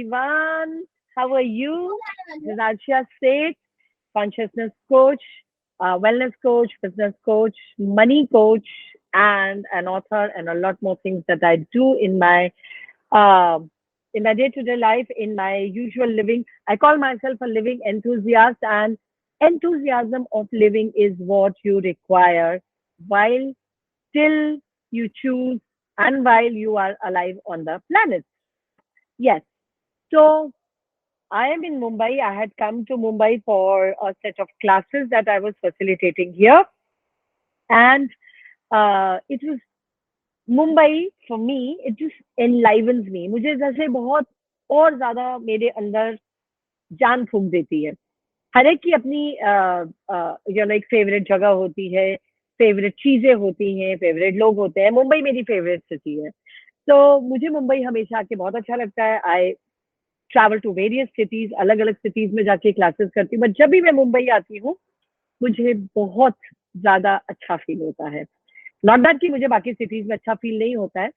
everyone. How are you? This is Arshia Seth, consciousness coach, wellness coach, business coach, money coach, and an author, and a lot more things that I do uh, in my day-to-day life, in my usual living. I call myself a living enthusiast, and enthusiasm of living is what you require while still you choose and while you are alive on the planet. Yes. So I am in Mumbai. I had come to Mumbai for a set of classes that I was facilitating here. And it was Mumbai for me, it just enlivens me. मुझे जैसे बहुत और ज़्यादा मेरे अंदर जान फूँक देती है। हर एक की अपनी एक फेवरेट जगह होती है, फेवरेट चीज़ें होती हैं, फेवरेट लोग होते हैं। मुंबई मेरी फेवरेट सिटी है। तो मुझे मुंबई हमेशा आके बहुत अच्छा लगता है। I travel to various cities, अलग अलग सिटीज में जाके क्लासेस करती हूँ, बट जब भी मैं मुंबई आती हूँ मुझे बहुत ज्यादा अच्छा फील होता है। नॉट दैट कि मुझे बाकी सिटीज में अच्छा फील नहीं होता है,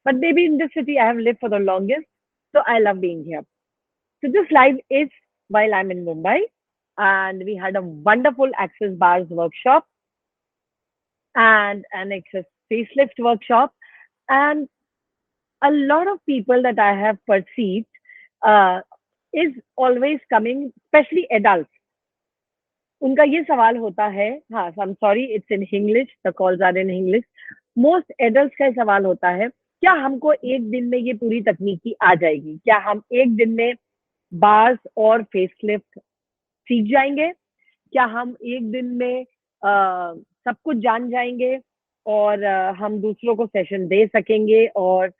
but may be in this city I have live for the longest, so I love being here. So this live is while I'm in Mumbai, and we had a wonderful Access Bars workshop and an Access facelift workshop, and a lot of people that I have perceived uh, is always coming, especially adults. उनका ये सवाल होता है, हाँ, I am sorry, it's in English, the calls are in English. Most adults का सवाल होता है, क्या हमको एक दिन में ये पूरी तकनीकी आ जाएगी? क्या हम एक दिन में बार्स और फेसलिफ्ट सीख जाएंगे? क्या हम एक दिन में सब कुछ जान जाएंगे और हम दूसरों को सेशन दे सकेंगे? और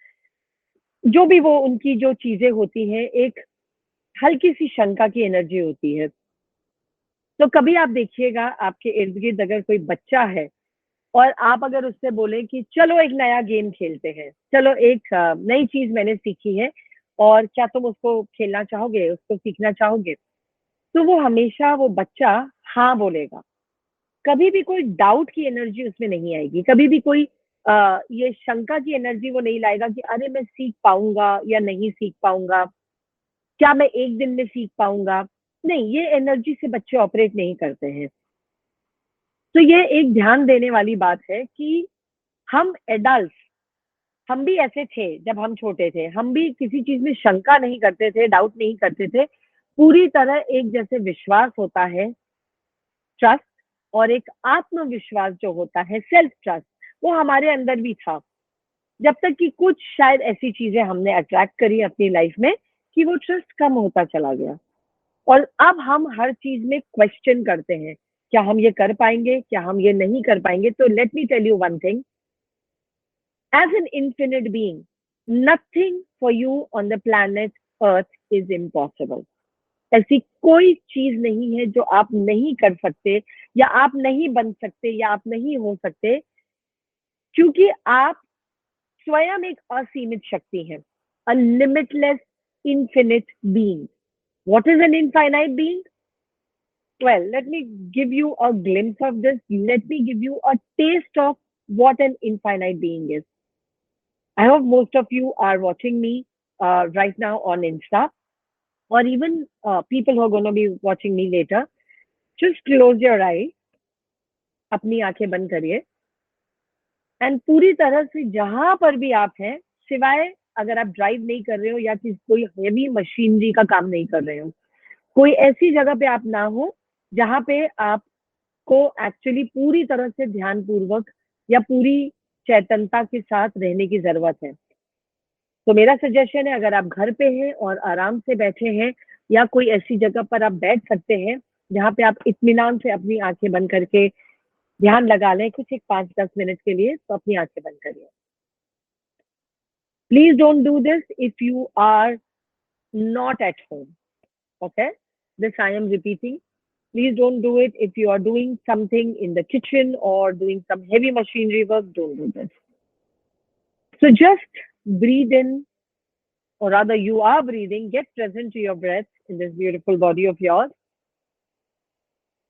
जो भी वो उनकी जो चीजें होती हैं, एक हल्की सी शंका की एनर्जी होती है। तो कभी आप देखिएगा आपके इर्द गिर्द अगर कोई बच्चा है और आप अगर उससे बोले कि चलो एक नया गेम खेलते हैं, चलो एक नई चीज मैंने सीखी है और क्या तुम उसको खेलना चाहोगे, उसको सीखना चाहोगे, तो वो हमेशा वो बच्चा हाँ बोलेगा। कभी भी कोई डाउट की एनर्जी उसमें नहीं आएगी, कभी भी कोई ये शंका की एनर्जी वो नहीं लाएगा कि अरे मैं सीख पाऊंगा या नहीं सीख पाऊंगा, क्या मैं एक दिन में सीख पाऊंगा। नहीं, ये एनर्जी से बच्चे ऑपरेट नहीं करते हैं। तो ये एक ध्यान देने वाली बात है कि हम एडल्ट, हम भी ऐसे थे जब हम छोटे थे, हम भी किसी चीज में शंका नहीं करते थे, डाउट नहीं करते थे। पूरी तरह एक जैसे विश्वास होता है, ट्रस्ट, और एक आत्मविश्वास जो होता है, सेल्फ ट्रस्ट, वो हमारे अंदर भी था। जब तक कि कुछ शायद ऐसी चीजें हमने अट्रैक्ट करी अपनी लाइफ में कि वो ट्रस्ट कम होता चला गया। और अब हम हर चीज में क्वेश्चन करते हैं, क्या हम ये कर पाएंगे, क्या हम ये नहीं कर पाएंगे। तो let me tell you one thing, as an infinite being, nothing for you on the planet earth is impossible. ऐसी कोई चीज नहीं है जो आप नहीं कर सकते, या आप नहीं बन सकते, या आप नहीं हो सकते, क्योंकि आप स्वयं एक असीमित शक्ति है, अ limitless infinite being. What is an infinite being? Well, let me give you a glimpse of this. Let me give you a taste of what an infinite being is. I hope most of you are watching me right now on Insta, or even people who are going to be watching me later. Just close your eyes, अपनी आंखें बंद करिए, and पूरी तरह से जहां पर भी आप हैं, सिवाय अगर आप ड्राइव नहीं कर रहे हो या कोई हेवी मशीनरी का काम नहीं कर रहे हो, कोई ऐसी जगह पे आप ना हो जहां पे आपको एक्चुअली पूरी तरह से ध्यान पूर्वक या पूरी चैतन्यता के साथ रहने की जरूरत है। तो मेरा सजेशन है, अगर आप घर पे हैं और आराम से बैठे हैं, या कोई ऐसी जगह पर आप बैठ सकते हैं जहाँ पे आप इत्मीनान से अपनी आंखें बंद करके ध्यान लगा लें कुछ एक 5-10 मिनट के लिए, तो अपनी आंखें बंद करिए। Please don't do this if you are not at home, okay? This I am repeating. Please don't do it if you are doing something in the kitchen or doing some heavy machinery work. Don't do this. So just breathe in, or rather, you are breathing. Get present to your breath in this beautiful body of yours.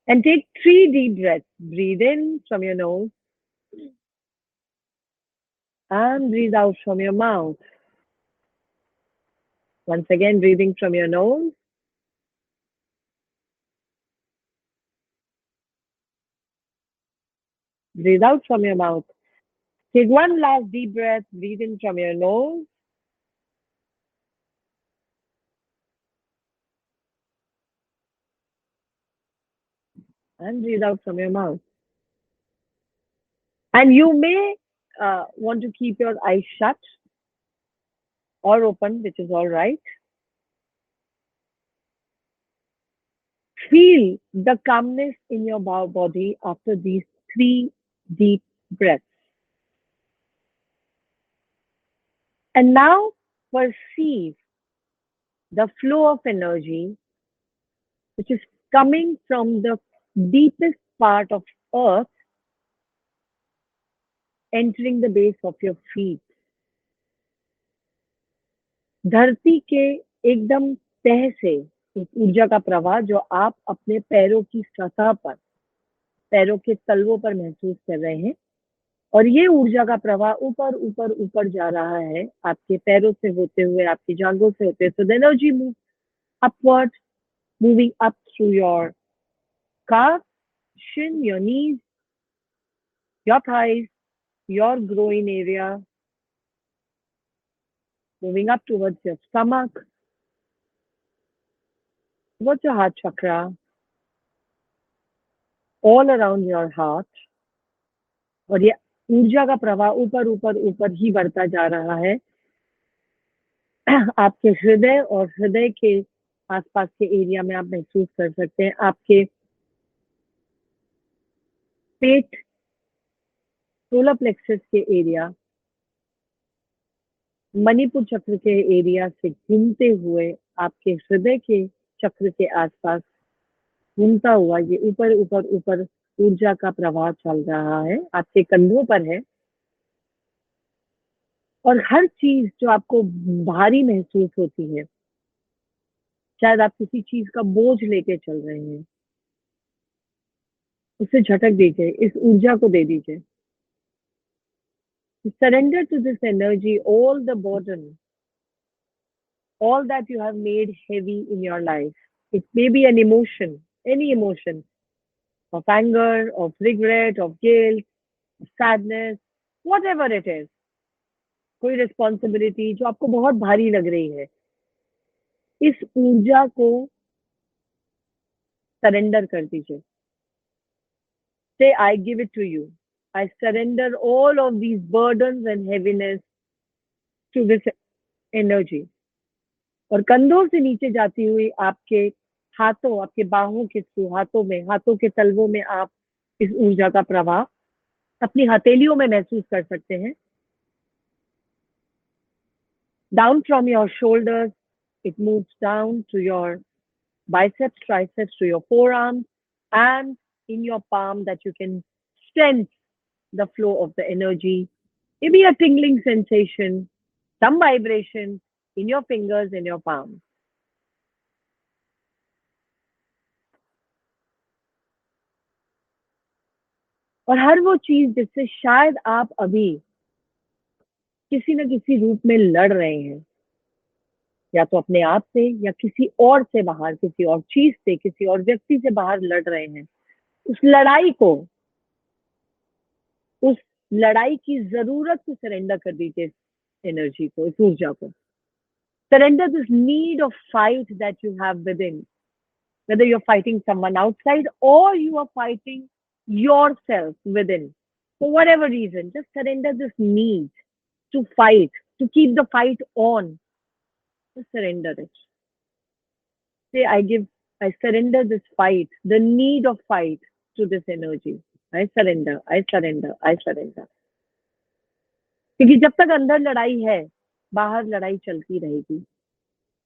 And take 3 deep breaths. Breathe in from your nose and breathe out from your mouth. Once again, breathing from your nose. Breathe out from your mouth. Take one last deep breath. Breathe in from your nose. And breathe out from your mouth. And you may want to keep your eyes shut or open, which is all right. Feel the calmness in your body after these 3 deep breaths. And now perceive the flow of energy which is coming from the deepest part of earth entering the base of your feet. धरती के एकदम तह से एक ऊर्जा का प्रवाह जो आप अपने पैरों की सतह पर, पैरों के तलवों पर महसूस कर रहे हैं, और ये ऊर्जा का प्रवाह ऊपर ऊपर ऊपर जा रहा है आपके पैरों से होते हुए, आपकी जांघों से होते हुए. So the energy moves upward, moving up through your calves, shin, your knees, your thighs, your groin area, moving up towards your stomach, towards your heart chakra, all around your heart. और ये ऊर्जा का प्रवाह ऊपर ऊपर ऊपर ही बढ़ता जा रहा है आपके हृदय, और हृदय के आसपास के एरिया में आप महसूस कर सकते हैं आपके पेट, सोलर प्लेक्सस के एरिया, मणिपुर चक्र के एरिया से घूमते हुए आपके हृदय के चक्र के आसपास घूमता हुआ ये ऊपर ऊपर ऊपर ऊर्जा का प्रवाह चल रहा है, आपके कंधों पर है. और हर चीज जो आपको भारी महसूस होती है, शायद आप किसी चीज का बोझ लेके चल रहे हैं, उसे झटक दीजिए, इस ऊर्जा को दे दीजिए. Surrender to this energy all the burden, all that you have made heavy in your life. It may be an emotion, any emotion of anger, of regret, of guilt, of sadness, whatever it is. कोई responsibility जो आपको बहुत भारी लग रही है, इस ऊर्जा को सरेंडर कर दीजिए. Say, I give it to you. I surrender all of these burdens and heaviness to this energy. और कंधों से नीचे जाती हुई आपके हाथों, आपके बाहों के थ्रू, हाथों में, हाथों के तलवों में आप इस ऊर्जा का प्रवाह अपनी हथेलियों में महसूस कर सकते हैं. Down from your shoulders, it moves down to your biceps, triceps, to your forearms, and in your palm that you can sense the flow of the energy. Maybe a tingling sensation, some vibration in your fingers, in your palm. और हर वो चीज जिससे शायद आप अभी किसी न किसी रूप में लड़ रहे हैं, या तो अपने आप से या किसी और से बाहर, किसी और चीज से, किसी और व्यक्ति से बाहर लड़ रहे हैं, उस लड़ाई को, उस लड़ाई की जरूरत को सरेंडर कर दीजिए. इस एनर्जी को, इस ऊर्जा को. Surrender this need of fight that you have within, whether you're fighting someone outside or you are fighting yourself within. For whatever reason, just surrender this need to fight, to keep the fight on. Just surrender it. Say, I surrender this fight, the need of fight to this energy. I surrender, I surrender, I surrender. क्योंकि जब तक अंदर लड़ाई है, बाहर लड़ाई चलती रहेगी.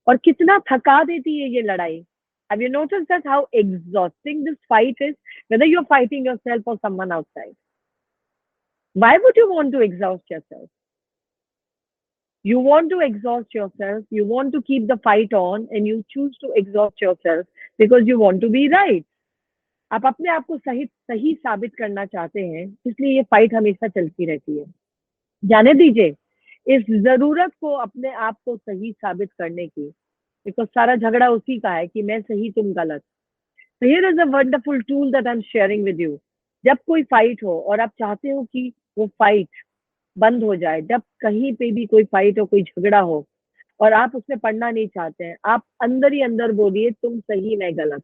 और कितना थका देती है ये लड़ाई. Have you noticed that how exhausting this fight is, whether you're fighting yourself or someone outside? Why would you want to exhaust yourself? You want to exhaust yourself, you want to keep the fight on, and you choose to exhaust yourself because you want to be right. आप अपने आप को सही साबित करना चाहते हैं, इसलिए ये फाइट हमेशा चलती रहती है. जाने दीजिए, इस जरूरत को अपने आप को सही साबित करने की, बिकॉज सारा झगड़ा उसी का है कि मैं सही तुम गलत। So here is a wonderful tool that I'm sharing with you. जब कोई फाइट हो और आप चाहते हो कि वो फाइट बंद हो जाए, जब कहीं पे भी कोई फाइट हो, कोई झगड़ा हो और आप उसमें पढ़ना नहीं चाहते हैं, आप अंदर ही अंदर बोलिए तुम सही मैं गलत,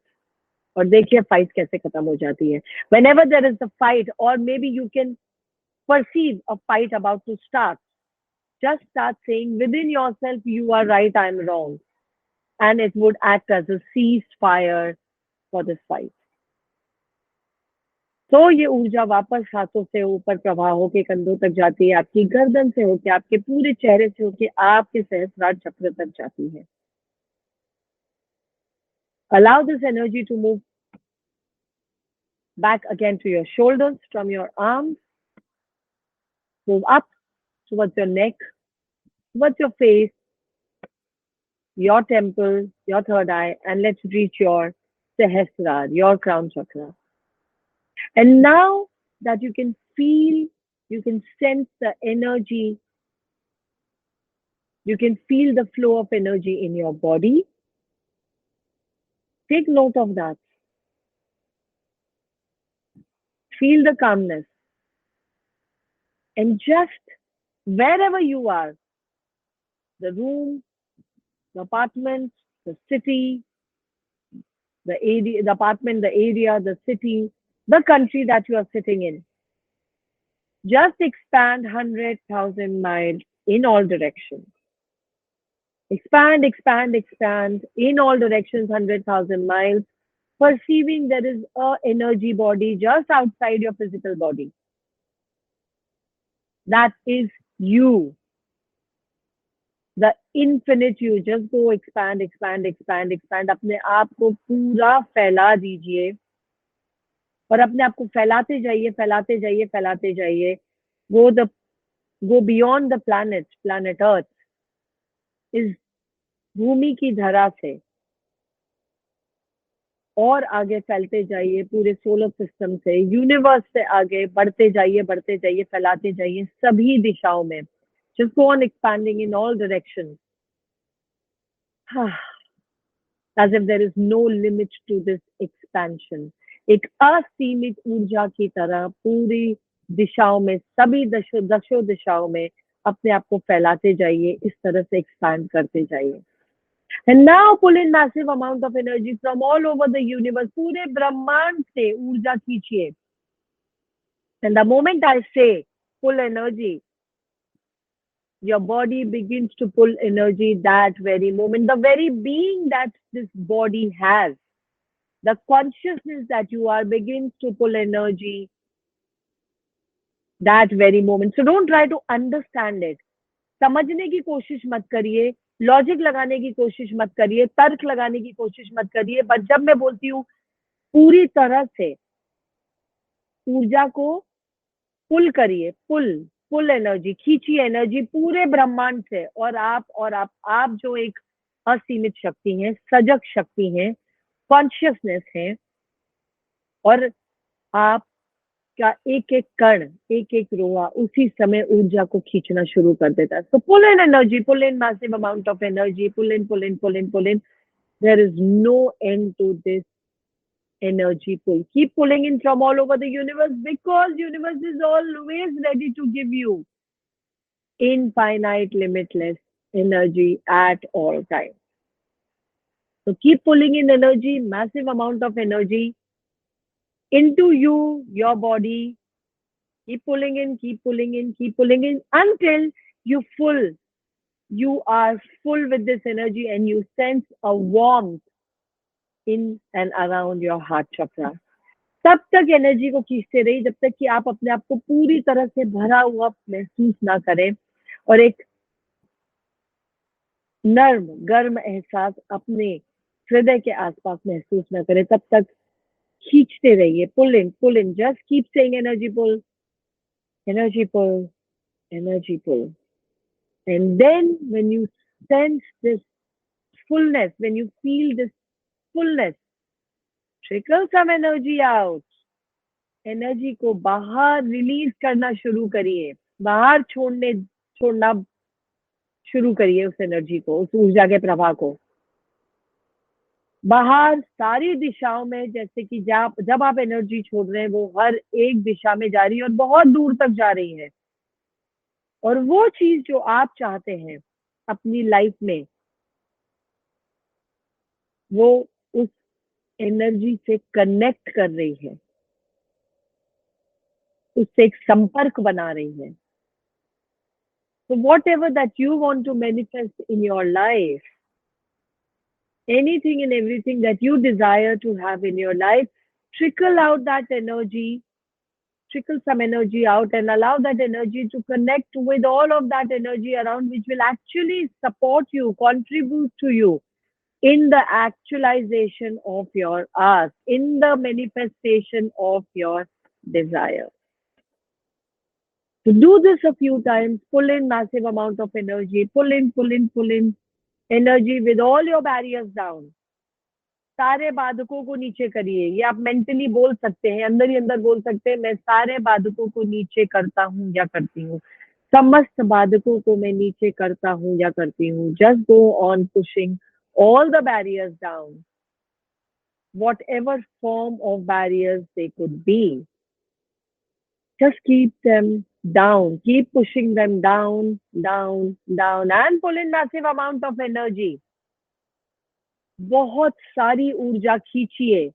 और देखिए फाइट कैसे खत्म हो जाती है। Whenever there is a fight or maybe you can perceive a fight about to start, just start saying within yourself, you are right, I'm wrong, and it would act as a ceasefire for this fight. तो ये ऊर्जा वापस हाथों से ऊपर प्रवाह होके कंधों तक जाती है, आपकी गर्दन से होके, आपके पूरे चेहरे से होके आपके सहस्त्रार चक्र तक जाती है। Allow this energy to move back again to your shoulders, from your arms, move up towards your neck, towards your face, your temple, your third eye, and let's reach your Sahasrara, your crown chakra. And now that you can feel, you can sense the energy, you can feel the flow of energy in your body. Take note of that. Feel the calmness. And just wherever you are, the room, the apartment, the city, the area, the apartment, the area, the city, the country that you are sitting in, just expand 100,000 miles in all directions. Expand, expand, expand in all directions, 100,000 miles, perceiving there is a energy body just outside your physical body. That is you, the infinite you. Just go expand, expand, expand, expand. अपने आप को पूरा फैला दीजिए और अपने आप को फैलाते जाइए, फैलाते जाइए, फैलाते जाइए. Go beyond the planet Earth. इस भूमि की धरा से और आगे फैलते जाइए, पूरे सोलर सिस्टम से, यूनिवर्स से आगे बढ़ते जाइए, बढ़ते जाइए, फैलाते जाइए सभी दिशाओं में. Just go on expanding in all directions. As if there is no limit to this expansion. एक असीमित ऊर्जा की तरह पूरी दिशाओं में, सभी दशो दिशाओं में अपने आप को फैलाते जाइए, इस तरह से एक्सपैंड करते जाइए. And now pull in massive amount of energy from all over the universe. पूरे ब्रह्मांड से ऊर्जा खींचिए. And the moment I say pull energy, your body begins to pull energy that very moment. The very being that this body has, the consciousness that you are begins to pull energy that very moment. So don't try to understand it. समझने की कोशिश मत करिए, logic लगाने की कोशिश मत करिए, तर्क लगाने की कोशिश मत करिए. बट जब मैं बोलती हूँ पूरी तरह से ऊर्जा को पुल करिए, पुल एनर्जी, खींचिए एनर्जी पूरे ब्रह्मांड से, और आप जो एक असीमित शक्ति हैं, सजग शक्ति हैं, कॉन्शियसनेस है, और आपका एक एक कण, एक एक रोआ उसी समय ऊर्जा को खींचना शुरू कर देता है. So pull in energy, pull in massive amount of energy, pull in, pull in, pull in, pull in. There is no end to this energy pull. Keep pulling in from all over the universe, because universe is always ready to give you infinite, limitless energy at all times. So keep pulling in energy, massive amount of energy into you, your body. Keep pulling in, keep pulling in, keep pulling in until you are full with this energy and you sense a warmth in and around your heart chakra. तब तक energy को खींचते रहिए जब तक कि आप अपने आप को पूरी तरह से भरा हुआ महसूस ना करें, और एक नर्म गर्म एहसास अपने हृदय के आसपास महसूस ना करें. तब तक खींचते रहिए. Pull in, just keep saying energy pull, energy pull, energy pull. And then when you sense this fullness, when you feel this fullness, trickle some energy out. Energy को बाहर रिलीज करना शुरू करिए. बाहर छोड़ना शुरू करिए उस एनर्जी को, उस ऊर्जा के प्रवाह को बाहर सारी दिशाओं में, जैसे कि जब आप एनर्जी छोड़ रहे हैं वो हर एक दिशा में जा रही है और बहुत दूर तक जा रही है। और वो चीज जो आप चाहते हैं अपनी लाइफ में, वो उस एनर्जी से कनेक्ट कर रही है, उससे एक संपर्क बना रही है। So whatever that you want to manifest in your life, anything and everything that you desire to have in your life, trickle out that energy, trickle some energy out and allow that energy to connect with all of that energy around, which will actually support you, contribute to you in the actualization of your ask, in the manifestation of your desire. To do this a few times, pull in massive amount of energy, pull in energy with all your barriers down. सारे बाधकों को नीचे करिए। ये आप mentally बोल सकते हैं, अंदर ही अंदर बोल सकते हैं, मैं सारे बाधकों को नीचे करता हूँ या करती हूँ, समस्त बाधकों को मैं नीचे करता हूँ या करती हूँ। Just go on pushing all the barriers down, whatever form of barriers they could be. Just keep them down, keep pushing them down, down, down, and pull in massive amount of energy. बहुत सारी ऊर्जा खींचिए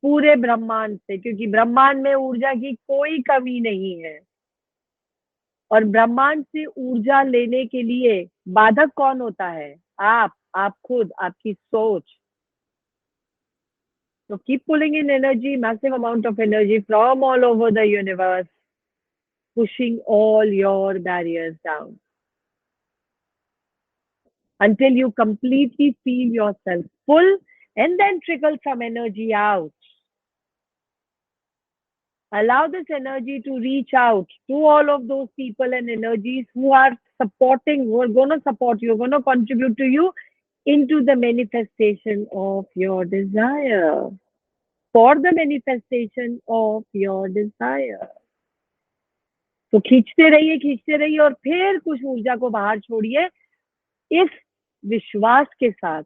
पूरे ब्रह्मांड से, क्योंकि ब्रह्मांड में ऊर्जा की कोई कमी नहीं है। और ब्रह्मांड से ऊर्जा लेने के लिए बाधक कौन होता है? आप खुद, आपकी सोच। So keep pulling in energy, massive amount of energy from all over the universe, pushing all your barriers down until you completely feel yourself full, and then trickle some energy out. Allow this energy to reach out to all of those people and energies who are supporting, who are going to support you, going to contribute to you into the manifestation of your desire, for the manifestation of your desire. तो खींचते रहिए और फिर कुछ ऊर्जा को बाहर छोड़िए, इस विश्वास के साथ,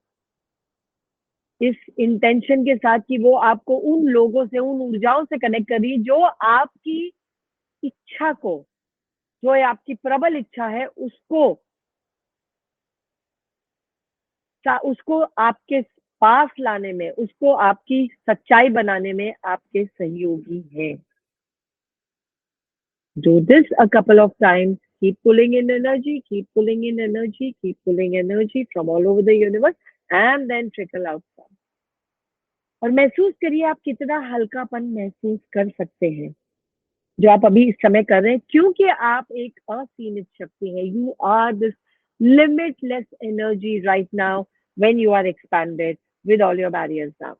इस इंटेंशन के साथ कि वो आपको उन लोगों से, उन ऊर्जाओं से कनेक्ट कर रही है जो आपकी इच्छा को, जो आपकी प्रबल इच्छा है, उसको आपके पास लाने में, उसको आपकी सच्चाई बनाने में आपके सहयोगी हैं। Do this a couple of times. Keep pulling in energy, keep pulling in energy, keep pulling energy from all over the universe, and then trickle out some. और महसूस करिए आप कितना हल्कापन महसूस कर सकते हैं जो आप अभी इस समय कर रहे हैं, क्योंकि आप एक असीमित शक्ति है। You are this limitless energy right now when you are expanded with all your barriers down.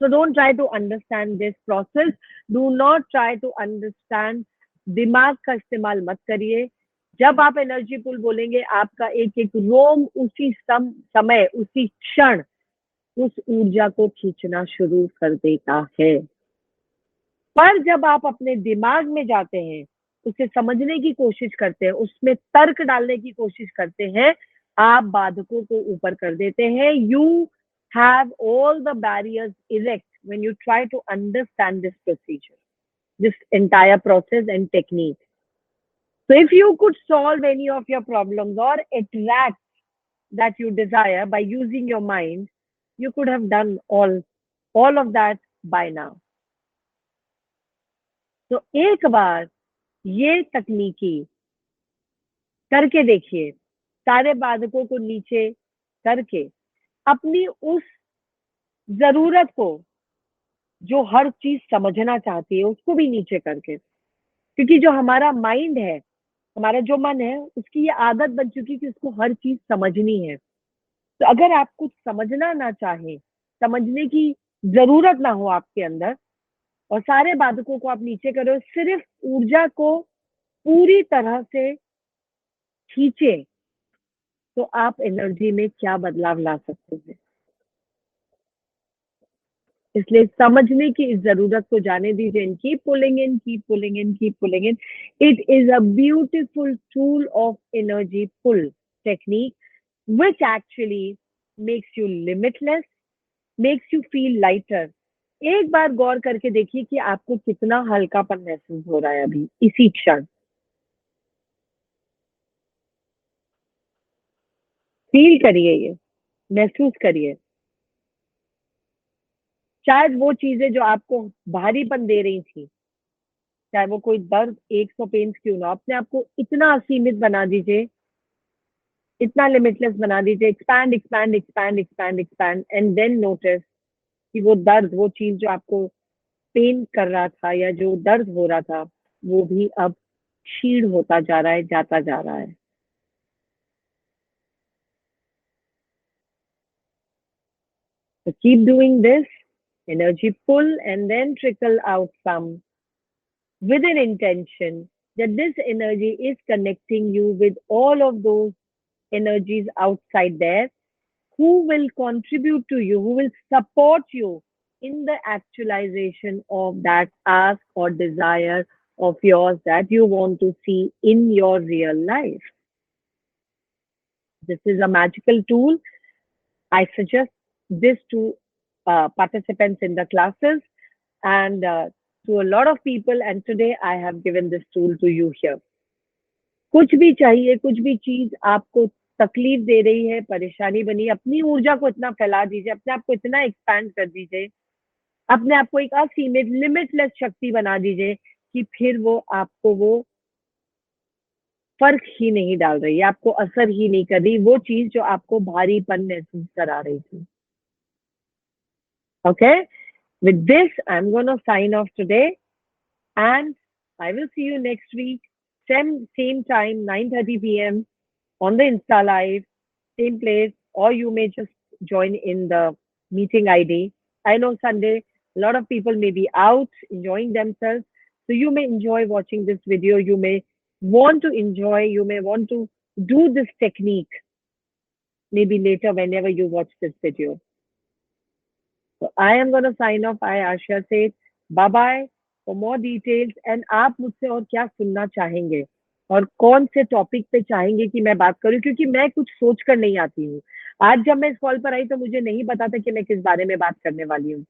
So don't try to understand this process. Do not try to understand. दिमाग का इस्तेमाल मत करिए। जब आप एनर्जी पुल बोलेंगे, आपका एक एक रोम उसी समय, उसी क्षण उस ऊर्जा को खींचना शुरू कर देता है। पर जब आप अपने दिमाग में जाते हैं, उसे समझने की कोशिश करते हैं, उसमें तर्क डालने की कोशिश करते हैं, आप बाधकों को ऊपर कर देते हैं। You have all the barriers erect when you try to understand this procedure, this entire process and technique. So if you could solve any of your problems or attract that you desire by using your mind, you could have done all of that by now. तो एक बार ये तकनीकी करके देखिए, सारे बाधकों को नीचे करके अपनी उस जरूरत को, जो हर चीज समझना चाहती है, उसको भी नीचे करके, क्योंकि जो हमारा माइंड है, हमारा जो मन है, उसकी ये आदत बन चुकी है कि उसको हर चीज समझनी है। तो अगर आप कुछ समझना ना चाहें, समझने की जरूरत ना हो आपके अंदर, और सारे बाधकों को आप नीचे करो, सिर्फ ऊर्जा को पूरी तरह से खींचे, तो आप एनर्जी में क्या बदलाव ला सकते हैं। इसलिए समझने की इस जरूरत को जाने दीजिए and keep pulling in, keep pulling in, keep pulling in. It is a beautiful tool of energy pull technique which actually makes you limitless, makes you feel lighter. एक बार गौर करके देखिए कि आपको कितना हल्कापन महसूस हो रहा है अभी इसी क्षण. फील करिए, ये महसूस करिए. शायद वो चीजें जो आपको भारीपन दे रही थी, चाहे वो कोई दर्द 100 पेन क्यों ना, अपने आप को इतना असीमित बना दीजिए, इतना लिमिटलेस बना दीजिए. Expand expand expand expand expand and then notice कि वो दर्द, वो चीज जो आपको पेन कर रहा था या जो दर्द हो रहा था, वो भी अब क्षीण होता जा रहा है, जाता जा रहा है. So keep doing this, energy pull and then trickle out some with an intention that this energy is connecting you with all of those energies outside there who will contribute to you, who will support you in the actualization of that ask or desire of yours that you want to see in your real life. This is a magical tool. I suggest this to participants in the classes and to a lot of people. And today I have given this tool to you here. कुछ भी चाहिए, कुछ भी चीज आपको तकलीफ दे रही है, परेशानी बनी, अपनी ऊर्जा को इतना फैला दीजिए, अपने आप को इतना एक्सपैंड कर दीजिए, अपने आप को एक असीमित लिमिटलेस शक्ति बना दीजिए कि फिर वो आपको वो फर्क ही नहीं डाल रही है, आपको असर ही नहीं कर रही वो चीज जो आपको भारीपन महसूस करा रही थी. Okay, with this, I'm going to sign off today and I will see you next week, same time, 9:30 p.m. on the Insta Live, same place, or you may just join in the meeting ID. I know Sunday, a lot of people may be out enjoying themselves. So you may enjoy watching this video. You may want to enjoy, you may want to do this technique maybe later whenever you watch this video. So I am going to sign off. I, Asha, say bye bye. For more details and आप मुझसे और क्या सुनना चाहेंगे और कौन से topic पे चाहेंगे कि मैं बात करूं, क्योंकि मैं कुछ सोच कर नहीं आती हूँ. आज जब मैं इस कॉल पर आई तो मुझे नहीं पता था कि मैं किस बारे में बात करने वाली हूँ.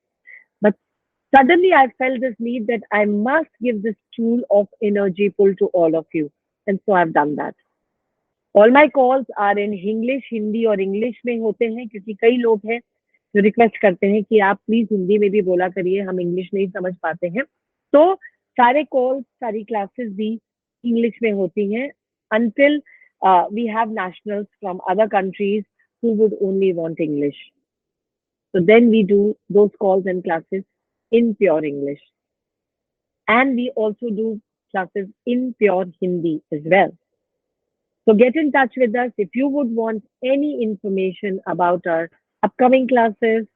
But suddenly I felt this need that I must give this tool of energy pull to all of you. And so I've done that. All my calls are in English, Hindi और इंग्लिश में होते हैं क्योंकि कई लोग हैं जो request करते हैं कि आप प्लीज हिंदी में भी बोला करिए, हम इंग्लिश नहीं समझ पाते हैं. तो सारे कॉल्स, सारी क्लासेस भी इंग्लिश में होती हैं until we have nationals from other countries who would only want English. So then we do those calls and classes in pure English. And we also do classes in pure Hindi as well. So get in touch with us if you would want any information about our upcoming classes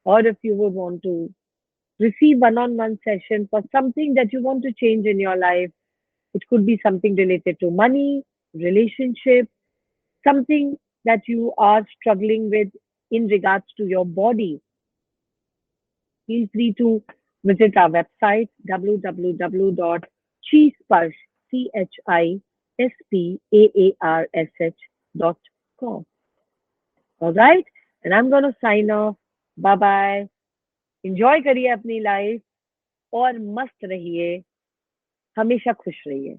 or if you would want to receive one-on-one session for something that you want to change in your life. It could be something related to money, relationship, something that you are struggling with in regards to your body. Feel free to visit our website www.chispaaarsh.com. All right, and I'm going to sign off. Bye bye. Enjoy करिए अपनी life और मस्त रहिए, हमेशा खुश रहिए.